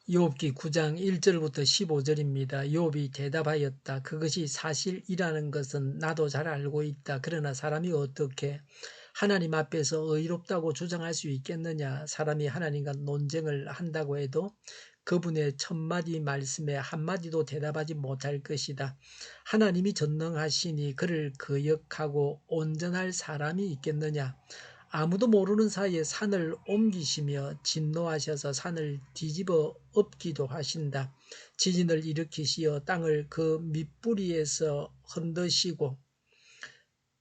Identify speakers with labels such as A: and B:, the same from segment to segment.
A: 욥기 9장 1절부터 15절입니다. 욥이 대답하였다. 그것이 사실이라는 것은 나도 잘 알고 있다. 그러나 사람이 어떻게 하나님 앞에서 의롭다고 주장할 수 있겠느냐? 사람이 하나님과 논쟁을 한다고 해도 그분의 천마디 말씀에 한마디도 대답하지 못할 것이다. 하나님이 전능하시니 그를 거역하고 온전할 사람이 있겠느냐? 아무도 모르는 사이에 산을 옮기시며 진노하셔서 산을 뒤집어 엎기도 하신다. 지진을 일으키시어 땅을 그 밑뿌리에서 흔드시고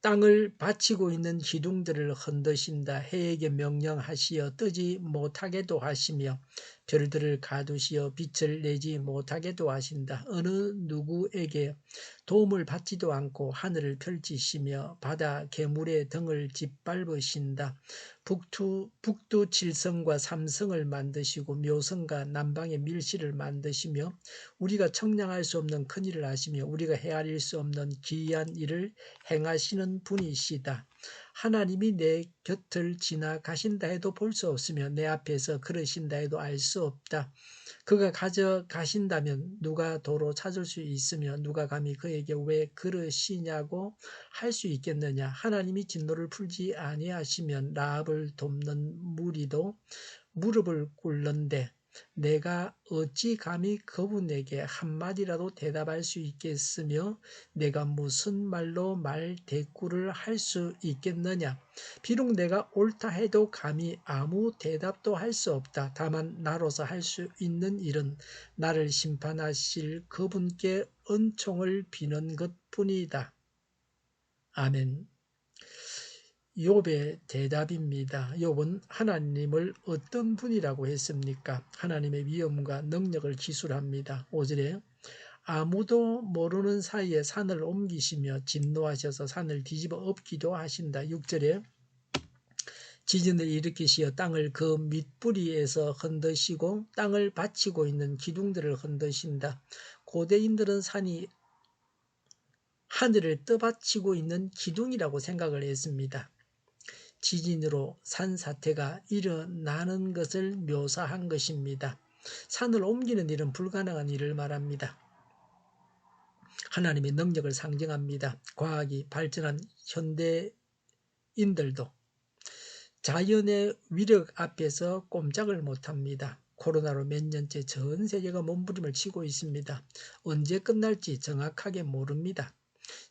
A: 땅을 받치고 있는 기둥들을 흔드신다. 해에게 명령하시어 뜨지 못하게도 하시며 별들을 가두시어 빛을 내지 못하게도 하신다. 어느 누구에게 도움을 받지도 않고 하늘을 펼치시며 바다 개물의 등을 짓밟으신다. 북두 칠성과 삼성을 만드시고 묘성과 남방의 밀실을 만드시며 우리가 청량할 수 없는 큰 일을 하시며 우리가 헤아릴 수 없는 기이한 일을 행하시는 분이시다. 하나님이 내 곁을 지나가신다 해도 볼 수 없으며 내 앞에서 걸으신다 해도 알 수 없다. 그가 가져가신다면 누가 도로 찾을 수 있으며 누가 감히 그에게 왜 그러시냐고 할 수 있겠느냐. 하나님이 진노를 풀지 아니하시면 라합을 돕는 무리도 무릎을 꿇는데 내가 어찌 감히 그분에게 한마디라도 대답할 수 있겠으며 내가 무슨 말로 말 대꾸를 할 수 있겠느냐. 비록 내가 옳다 해도 감히 아무 대답도 할 수 없다. 다만 나로서 할 수 있는 일은 나를 심판하실 그분께 은총을 비는 것뿐이다. 아멘. 욥의 대답입니다. 욥은 하나님을 어떤 분이라고 했습니까? 하나님의 위엄과 능력을 기술합니다. 5절에 아무도 모르는 사이에 산을 옮기시며 진노하셔서 산을 뒤집어 엎기도 하신다. 6절에 지진을 일으키시어 땅을 그 밑뿌리에서 흔드시고 땅을 받치고 있는 기둥들을 흔드신다. 고대인들은 산이 하늘을 떠받치고 있는 기둥이라고 생각을 했습니다. 지진으로 산사태가 일어나는 것을 묘사한 것입니다. 산을 옮기는 일은 불가능한 일을 말합니다. 하나님의 능력을 상징합니다. 과학이 발전한 현대인들도 자연의 위력 앞에서 꼼짝을 못합니다. 코로나로 몇 년째 전 세계가 몸부림을 치고 있습니다. 언제 끝날지 정확하게 모릅니다.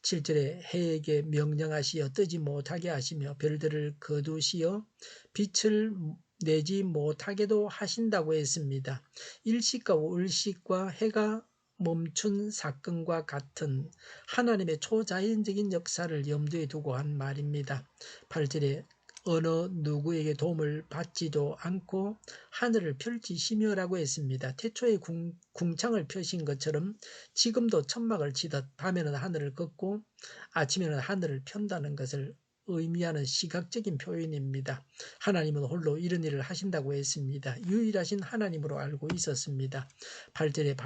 A: 7절에 해에게 명령하시어 뜨지 못하게 하시며 별들을 거두시어 빛을 내지 못하게도 하신다고 했습니다. 일식과 월식과 해가 멈춘 사건과 같은 하나님의 초자연적인 역사를 염두에 두고 한 말입니다. 8절에 어느 누구에게 도움을 받지도 않고 하늘을 펼치시며라고 했습니다. 태초에 궁창을 펴신 것처럼 지금도 천막을 치듯 밤에는 하늘을 걷고 아침에는 하늘을 편다는 것을 의미하는 시각적인 표현입니다. 하나님은 홀로 이런 일을 하신다고 했습니다. 유일하신 하나님으로 알고 있었습니다. 8절에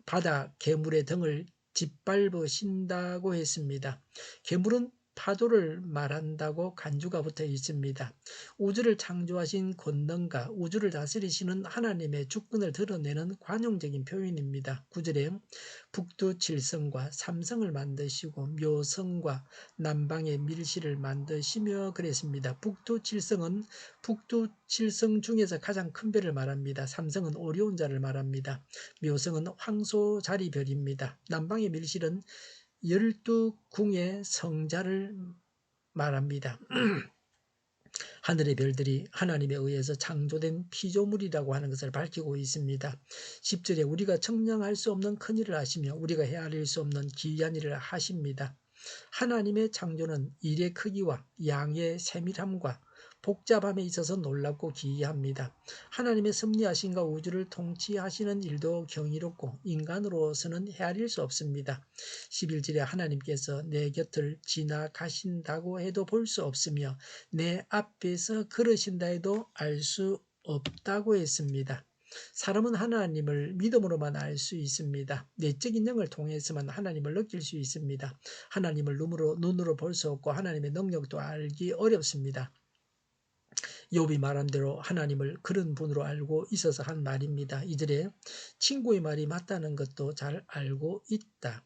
A: 바다 개물의 등을 짓밟으신다고 했습니다. 개물은 파도를 말한다고 간주가 붙어 있습니다. 우주를 창조하신 권능가, 우주를 다스리시는 하나님의 주권을 드러내는 관용적인 표현입니다. 9절에 북두 칠성과 삼성을 만드시고 묘성과 남방의 밀실을 만드시며 그랬습니다. 북두 칠성 중에서 가장 큰 별을 말합니다. 삼성은 오리온자를 말합니다. 묘성은 황소자리별입니다. 남방의 밀실은 12궁의 성자를 말합니다. 하늘의 별들이 하나님에 의해서 창조된 피조물이라고 하는 것을 밝히고 있습니다. 10절에 우리가 청량할 수 없는 큰 일을 하시며 우리가 헤아릴 수 없는 기이한 일을 하십니다. 하나님의 창조는 일의 크기와 양의 세밀함과 복잡함에 있어서 놀랍고 기이합니다. 하나님의 섭리하심과 우주를 통치하시는 일도 경이롭고 인간으로서는 헤아릴 수 없습니다. 11절에 하나님께서 내 곁을 지나가신다고 해도 볼 수 없으며 내 앞에서 걸으신다 해도 알 수 없다고 했습니다. 사람은 하나님을 믿음으로만 알 수 있습니다. 내적인 영을 통해서만 하나님을 느낄 수 있습니다. 하나님을 눈으로 볼 수 없고 하나님의 능력도 알기 어렵습니다. 욥이 말한 대로 하나님을 그런 분으로 알고 있어서 한 말입니다. 이절에 친구의 말이 맞다는 것도 잘 알고 있다.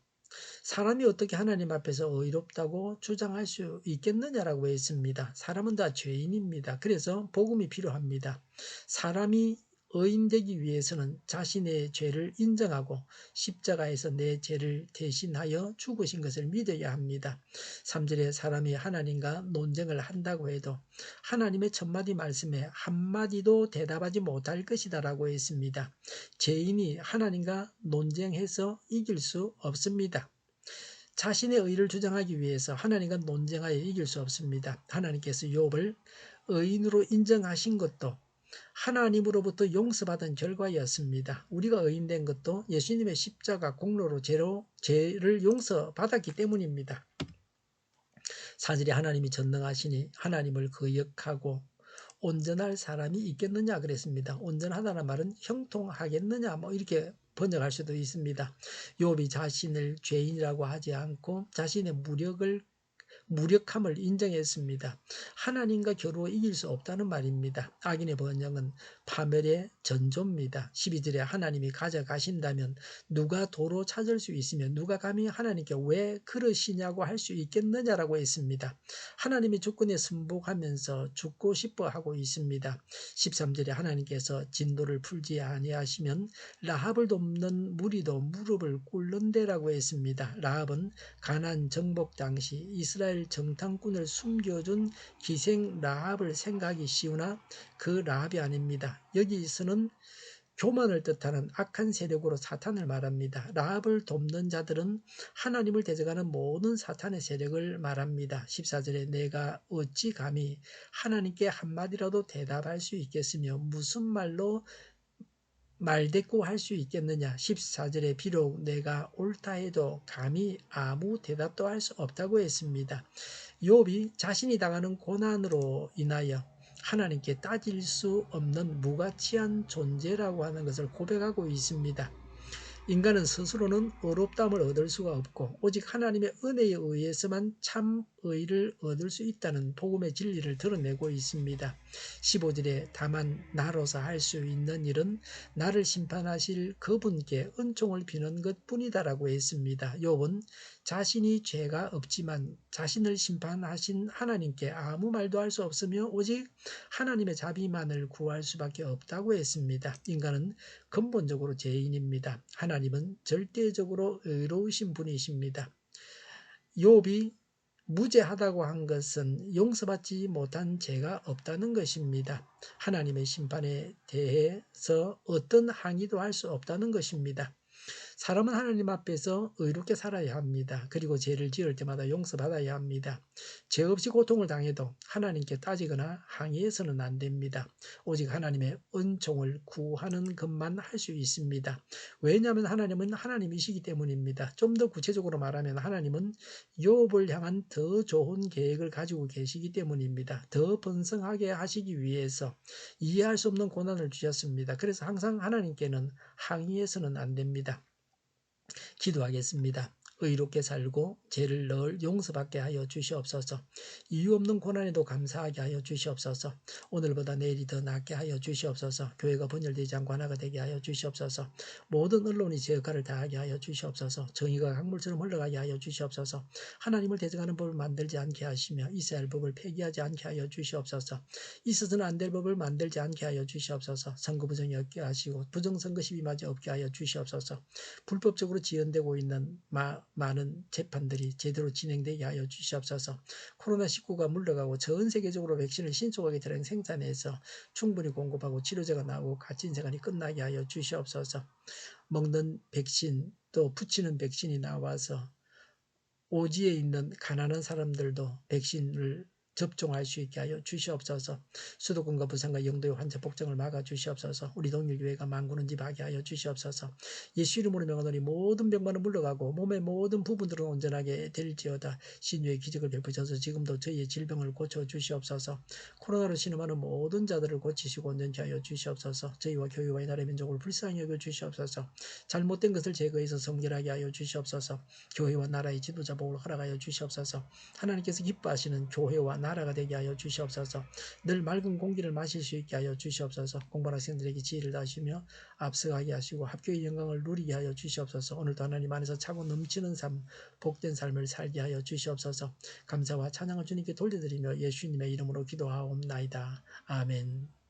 A: 사람이 어떻게 하나님 앞에서 의롭다고 주장할 수 있겠느냐라고 했습니다. 사람은 다 죄인입니다. 그래서 복음이 필요합니다. 사람이 의인되기 위해서는 자신의 죄를 인정하고 십자가에서 내 죄를 대신하여 죽으신 것을 믿어야 합니다. 3절에 사람이 하나님과 논쟁을 한다고 해도 하나님의 첫마디 말씀에 한마디도 대답하지 못할 것이다라고 했습니다. 죄인이 하나님과 논쟁해서 이길 수 없습니다. 자신의 의를 주장하기 위해서 하나님과 논쟁하여 이길 수 없습니다. 하나님께서 욥을 의인으로 인정하신 것도 하나님으로부터 용서받은 결과였습니다. 우리가 의인된 것도 예수님의 십자가 공로로 죄를 용서받았기 때문입니다. 4절에 하나님이 전능하시니 하나님을 거역하고 온전할 사람이 있겠느냐 그랬습니다. 온전하다는 말은 형통하겠느냐 이렇게 번역할 수도 있습니다. 욥이 자신을 죄인이라고 하지 않고 자신의 무력함을 인정했습니다. 하나님과 겨루어 이길 수 없다는 말입니다. 악인의 번영은 파멸의 전조입니다. 12절에 하나님이 가져가신다면 누가 도로 찾을 수 있으며 누가 감히 하나님께 왜 그러시냐고 할 수 있겠느냐라고 했습니다. 하나님이 주권에 승복하면서 죽고 싶어 하고 있습니다. 13절에 하나님께서 진도를 풀지 아니하시면 라합을 돕는 무리도 무릎을 꿇는데라고 했습니다. 라합은 가나안 정복 당시 이스라엘 정탐꾼을 숨겨준 기생 라합을 생각하기 쉬우나 그 라합이 아닙니다. 여기서는 교만을 뜻하는 악한 세력으로 사탄을 말합니다. 라합을 돕는 자들은 하나님을 대적하는 모든 사탄의 세력을 말합니다. 14절에 내가 어찌 감히 하나님께 한마디라도 대답할 수 있겠으며 무슨 말로 말대꾸 할 수 있겠느냐. 14절에 비록 내가 옳다 해도 감히 아무 대답도 할 수 없다고 했습니다. 욥이 자신이 당하는 고난으로 인하여 하나님께 따질 수 없는 무가치한 존재라고 하는 것을 고백하고 있습니다. 인간은 스스로는 의롭다함을 얻을 수가 없고 오직 하나님의 은혜에 의해서만 참 의를 얻을 수 있다는 복음의 진리를 드러내고 있습니다. 15절에 다만 나로서 할 수 있는 일은 나를 심판하실 그분께 은총을 비는 것뿐이다라고 했습니다. 욥은 자신이 죄가 없지만 자신을 심판하신 하나님께 아무 말도 할 수 없으며 오직 하나님의 자비만을 구할 수밖에 없다고 했습니다. 인간은 근본적으로 죄인입니다. 하나님은 절대적으로 의로우신 분이십니다. 욥이 무죄하다고 한 것은 용서받지 못한 죄가 없다는 것입니다. 하나님의 심판에 대해서 어떤 항의도 할 수 없다는 것입니다. 사람은 하나님 앞에서 의롭게 살아야 합니다. 그리고 죄를 지을 때마다 용서받아야 합니다. 죄 없이 고통을 당해도 하나님께 따지거나 항의해서는 안 됩니다. 오직 하나님의 은총을 구하는 것만 할 수 있습니다. 왜냐하면 하나님은 하나님이시기 때문입니다. 좀 더 구체적으로 말하면 하나님은 욥을 향한 더 좋은 계획을 가지고 계시기 때문입니다. 더 번성하게 하시기 위해서 이해할 수 없는 고난을 주셨습니다. 그래서 항상 하나님께는 항의해서는 안 됩니다. 기도하겠습니다. 의롭게 살고 죄를 늘 용서받게 하여 주시옵소서. 이유 없는 고난에도 감사하게 하여 주시옵소서. 오늘보다 내일이 더 낫게 하여 주시옵소서. 교회가 분열되지 않고 하나가 되게 하여 주시옵소서. 모든 언론이 제 역할을 다하게 하여 주시옵소서. 정의가 강물처럼 흘러가게 하여 주시옵소서. 하나님을 대적하는 법을 만들지 않게 하시며 있어야 할 법을 폐기하지 않게 하여 주시옵소서. 있어서는 안 될 법을 만들지 않게 하여 주시옵소서. 선거 부정이 없게 하시고 부정선거 시비맞이 없게 하여 주시옵소서. 불법적으로 지연되고 있는 많은 재판들이 제대로 진행되게 하여 주시옵소서. 코로나19가 물러가고 전 세계적으로 백신을 신속하게 대량 생산해서 충분히 공급하고 치료제가 나오고 갇힌 생활이 끝나게 하여 주시옵소서. 먹는 백신 또 붙이는 백신이 나와서 오지에 있는 가난한 사람들도 백신을 접종할 수 있게 하여 주시옵소서. 수도권과 부산과 영도의 환자 복종을 막아 주시옵소서. 우리 동일교회가 만구는 집하게 하여 주시옵소서. 예수 이름으로 명하노니 모든 병만은 물러가고 몸의 모든 부분들은 온전하게 될지어다. 신유의 기적을 베푸셔서 지금도 저희의 질병을 고쳐 주시옵소서. 코로나로 신음하는 모든 자들을 고치시고 온전케 하여 주시옵소서. 저희와 교회와 이 나라의 민족을 불쌍히 여겨 주시옵소서. 잘못된 것을 제거해서 성결하게 하여 주시옵소서. 교회와 나라의 지도자 복을 허락하여 주시옵소서. 하나님께서 기뻐하시는 교회와 나라가 되게 하여 주시옵소서. 늘 맑은 공기를 마실 수 있게 하여 주시옵소서. 공부하는 학생들에게 지혜를 다시며 앞서가게 하시고 합격의 영광을 누리게 하여 주시옵소서. 오늘도 하나님 안에서 차고 넘치는 삶, 복된 삶을 살게 하여 주시옵소서. 감사와 찬양을 주님께 돌려드리며 예수님의 이름으로 기도하옵나이다. 아멘.